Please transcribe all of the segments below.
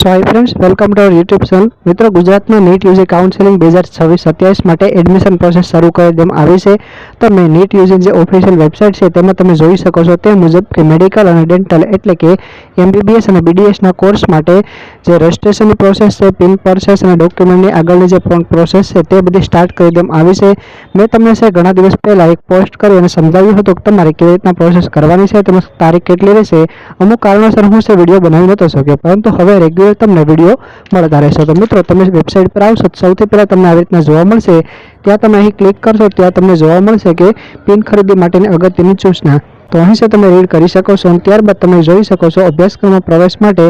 So hi friends, welcome to our YouTube channel. મિત્રો ગુજરાતમાં NEET UG counselling 2026-27 માટે admission process શરૂ કરી દેવામાં આવી છે. તમે નીટ યુજી જે ઓફિશિયલ વેબસાઇટ છે તેમાં તમે જોઈ શકો છો તે મુજબ કે મેડિકલ અને ડેન્ટલ એટલે કે MBBS અને BDS ના કોર્સ માટે જે રજિસ્ટ્રેશનની પ્રોસેસ છે, પિન પ્રોસેસ અને ડોક્યુમેન્ટની આગળની જે પ્રોસેસ છે તે બધી સ્ટાર્ટ કરી દેવામાં આવી છે. મેં તમને ઘણા દિવસ પહેલા એક પોસ્ટ કરી અને સમજાવ્યું હતું કે તમારે કેવી રીતના પ્રોસેસ કરવાની છે, તેમાં તારીખ કેટલી રહેશે. અમુક કારણોસર હું વિડીયો બનાવી નહોતો શક્યો, પરંતુ હવે રેગ્યુલર તમને વિડીયો મળતા રહેશે. તો મિત્રો તમે વેબસાઇટ પર આવશો સૌથી પહેલા તમને આવી રીતના જોવા મળશે. ત્યાં તમે અહીં ક્લિક કરશો ત્યાં તમને જોવા મળશે કે પિન ખરીદી માટેની અગત્યની સૂચના. તો અહીં છે તમે રીડ કરી શકો છો અને ત્યારબાદ તમે જોઈ શકો છો અભ્યાસક્રમમાં પ્રવેશ માટે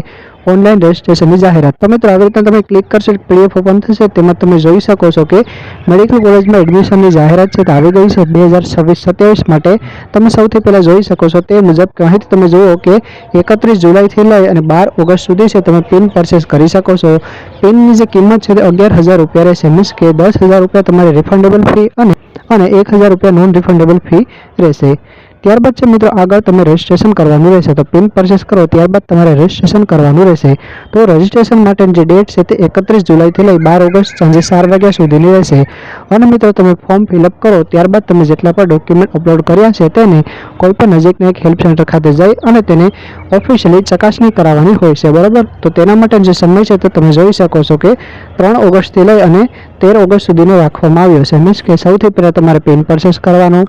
ઓનલાઈન રજિસ્ટ્રેશનની જાહેરાત. તો મિત્રો આવી રીતના તમે ક્લિક કરશો PDF ઓપન થશે. તેમાં તમે જોઈ શકો છો કે મેડિકલ કોલેજમાં એડમિશનની જાહેરાત છે તે આવી ગઈ છે 2026-27 માટે. તમે સૌથી પહેલાં જોઈ શકો છો તે મુજબ કે અહીંથી તમે જુઓ કે 31 જુલાઈથી લઈ અને 12 ઓગસ્ટ સુધી છે તમે પિન પરચેસ કરી શકો છો. પિનની જે કિંમત છે તે 11,000 રૂપિયા રહેશે. મીન્સ કે 10,000 રૂપિયા તમારી રિફંડેબલ ફી અને 1,000 રૂપિયા નોન રિફંડેબલ ફી રહેશે. ત્યારબાદ છે મિત્રો આગળ તમે રજિસ્ટ્રેશન કરવાનું રહેશે. તો પિન પરચેસ કરો ત્યારબાદ તમારે રજિસ્ટ્રેશન કરવાનું રહેશે. તો રજિસ્ટ્રેશન માટેની જે ડેટ છે તે 31 જુલાઈથી લઈ 12 ઓગસ્ટ સાંજે 4 વાગ્યા સુધીની રહેશે. અને મિત્રો તમે ફોર્મ ફિલઅપ કરો ત્યારબાદ તમે જેટલા પણ ડોક્યુમેન્ટ અપલોડ કર્યા છે તેને કોઈ પણ નજીકના એક હેલ્પ સેન્ટર ખાતે જઈ અને તેને ઓફિશિયલી ચકાસણી કરાવવાની હોય છે, બરાબર. તો તેના માટે જે સમય છે તે તમે જોઈ શકો છો કે 3 ઓગસ્ટથી લઈ અને 13 ઓગસ્ટ સુધીનો રાખવામાં આવ્યો છે. મીન્સ કે સૌથી પહેલાં તમારે પિન પરચેસ કરવાનો,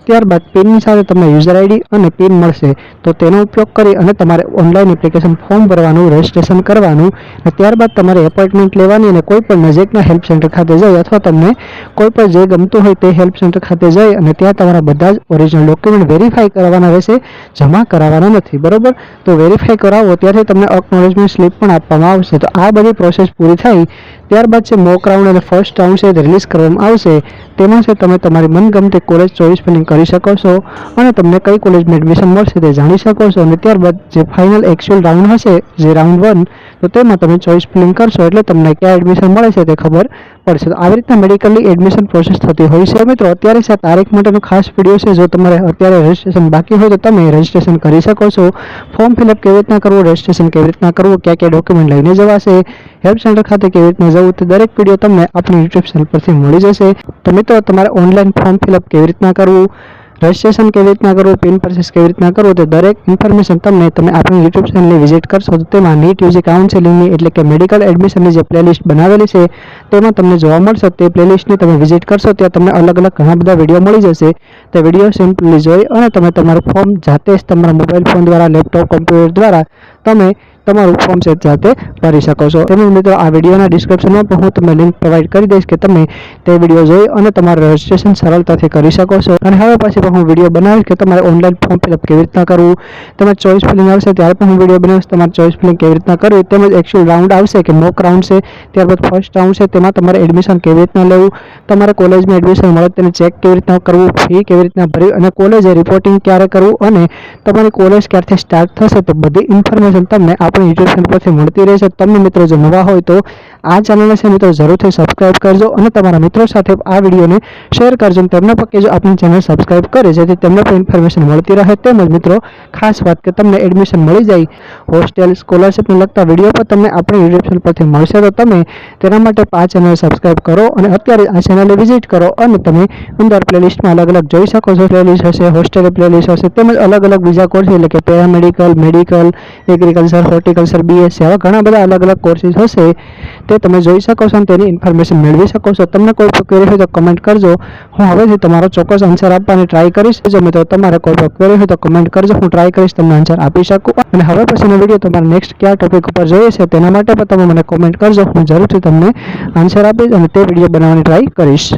ત્યારબાદ પિનની સાથે તમને યુઝર ID અને પિન મળશે. તો તેનો ઉપયોગ કરી અને તમારે ઓનલાઈન એપ્લિકેશન ફોર્મ ભરવાનું, રજિસ્ટ્રેશન કરવાનું અને ત્યારબાદ તમારે એપોઇન્ટમેન્ટ લેવાની અને કોઈ પણ નજીકના હેલ્પ સેન્ટર ખાતે જઈ અથવા તમને કોઈ પણ જે ગમતું હોય તે હેલ્પ સેન્ટર ખાતે જઈ અને ત્યાં તમારા બધા જ ઓરિજિનલ ડોક્યુમેન્ટ વેરીફાઈ કરવાના રહેશે, જમા કરાવવાના નથી, બરાબર. તો વેરીફાઈ કરાવો ત્યારથી તમને અકનોલેજમેન્ટ સ્લિપ પણ આપવામાં આવશે. તો આ બધી પ્રોસેસ પૂરી થાય ત્યારબાદ છે મોક રાઉન્ડ અને ફર્સ્ટ રાઉન્ડ છે તે રિલીઝ કરવામાં આવશે. તેમાં છે તમે તમારી મનગમતી કોલેજ ચોઇસ ફિલિંગ કરી શકો છો અને તમને કઈ કોલેજમાં એડમિશન મળશે તે જાણી શકો છો. અને ત્યારબાદ જે ફાઇનલ એક્ચ્યુઅલ રાઉન્ડ હશે, જે રાઉન્ડ 1, તો તેમાં તમે ચોઇસ ફિલિંગ કરશો એટલે તમને ક્યાં એડમિશન મળે છે તે ખબર પડશે. તો આવી રીતના મેડિકલની એડમિશન પ્રોસેસ થતી હોય છે. મિત્રો અત્યારે છે તારીખ માટેનો ખાસ વિડીયો છે. જો તમારે અત્યારે રજિસ્ટ્રેશન બાકી હોય તો તમે રજિસ્ટ્રેશન કરી શકો છો. ફોર્મ ફિલઅપ કેવી રીતના કરવું, રજિસ્ટ્રેશન કેવી રીતના કરવું, ક્યાં ક્યાં ડોક્યુમેન્ટ લઈને જવાશે, હેલ્પ સેન્ટર ખાતે કેવી રીતના જવું, તે દરેક વિડીયો તમને આપણી YouTube ચેનલ પરથી મળી જશે. તો મિત્રો તમારે ઓનલાઈન ફોર્મ ફિલઅપ કેવી રીતના કરવું, રજિસ્ટ્રેશન કેવી રીતના કરવું, પિન પરચેસ કેવી રીતના કરવું, તે દરેક ઇન્ફોર્મેશન તમે આપણી YouTube ચેનલની વિઝિટ કરશો તો તેમાં નીટ યુજી કાઉન્સેલિંગની એટલે કે મેડિકલ એડમિશનની જે પ્લેલિસ્ટ બનાવેલી છે તેમાં તમને જોવા મળશે. તે પ્લેલિસ્ટને તમે વિઝિટ કરશો ત્યાં તમને અલગ અલગ ઘણા બધા વિડીયો મળી જશે. તે વિડીયો સિમ્પલી જોઈ અને તમે તમારું ફોર્મ જાતે જ તમારા મોબાઈલ ફોન દ્વારા, લેપટોપ, કમ્પ્યુટર દ્વારા તમે તમારું ફોર્મ છે જાતે ભરી શકો છો. તેમજ મિત્રો આ વિડીયોના ડિસ્ક્રિપ્શનમાં પણ હું તમને લિંક પ્રોવાઈડ કરી દઈશ કે તમે તે વિડીયો જોઈ અને તમારું રજિસ્ટ્રેશન સરળતાથી કરી શકો છો. અને હવે પછી પણ હું વિડીયો બનાવીશ કે તમારે ઓનલાઈન ફોર્મ ફિલઅપ કેવી રીતના કરવું, તમારે ચોઇસ ફિલિંગ આવશે ત્યારે પણ હું વિડીયો બનાવીશ તમારે ચોઇસ ફિલિંગ કેવી રીતના કરવી, તેમજ એક્ચ્યુઅલ રાઉન્ડ આવશે કે મોક રાઉન્ડ છે, ત્યારબાદ ફર્સ્ટ રાઉન્ડ છે તેમાં તમારે એડમિશન કેવી રીતના લેવું, તમારે કોલેજમાં એડમિશન મળે તેને ચેક કેવી રીતના કરવું, ફી કેવી રીતના ભરવી અને કોલેજે રિપોર્ટિંગ ક્યારે કરવું અને તમારી કોલેજ ક્યારથી સ્ટાર્ટ થશે, તો બધી ઇન્ફોર્મેશન તમને આપણી YouTube ચેનલ પરથી મળતી રહેશે. તમે મિત્રો જો નવા હોય તો આ ચેનલને છે મિત્રો જરૂરથી સબસ્ક્રાઇબ કરજો અને તમારા મિત્રો સાથે આ વિડીયોને શેર કરજો અને તેમને પણ કહેજો આપણી ચેનલ સબસ્ક્રાઇબ કરે જેથી તેમને પણ ઇન્ફોર્મેશન મળતી રહે. તેમજ મિત્રો ખાસ વાત કે તમને એડમિશન મળી જાય, હોસ્ટેલ, સ્કોલરશિપને લગતા વિડીયો પણ તમને આપણી YouTube ચેનલ પરથી મળશે. તો તમે તેના માટે આ ચેનલ સબસ્ક્રાઇબ કરો અને અત્યારે આ ચેનલને વિઝિટ કરો અને તમે અંદર પ્લેલિસ્ટમાં અલગ અલગ જોઈ શકો છો. પ્લેલિસ્ટ હશે, હોસ્ટેલ પ્લેલિસ્ટ હશે, તેમજ અલગ અલગ બીજા કોર્સ એટલે કે paramedical, medical, agriculture, horticulture, BSc આવા ઘણા બધા અલગ અલગ કોર્સીસ હશે તે તમે જોઈ શકો છો અને તેની ઇન્ફોર્મેશન મેળવી શકો છો. તમને કોઈ પણ ક્વેરી હોય તો કમેન્ટ કરજો. હું હવેથી તમારો ચોક્કસ આન્સર આપવાની ટ્રાય કરીશ. જો મિત્રો તમારે કોઈ પણ ક્વેરી હોય તો કમેન્ટ કરજો, હું ટ્રાય કરીશ તમને આન્સર આપી શકું. અને હવે પછીનો વિડીયો તમારે નેક્સ્ટ કયા ટોપિક ઉપર જોઈએ છે તેના માટે પણ તમે મને કોમેન્ટ કરજો, હું જરૂરથી તમને આન્સર આપીશ અને તે વિડીયો બનાવવાની ટ્રાય કરીશ.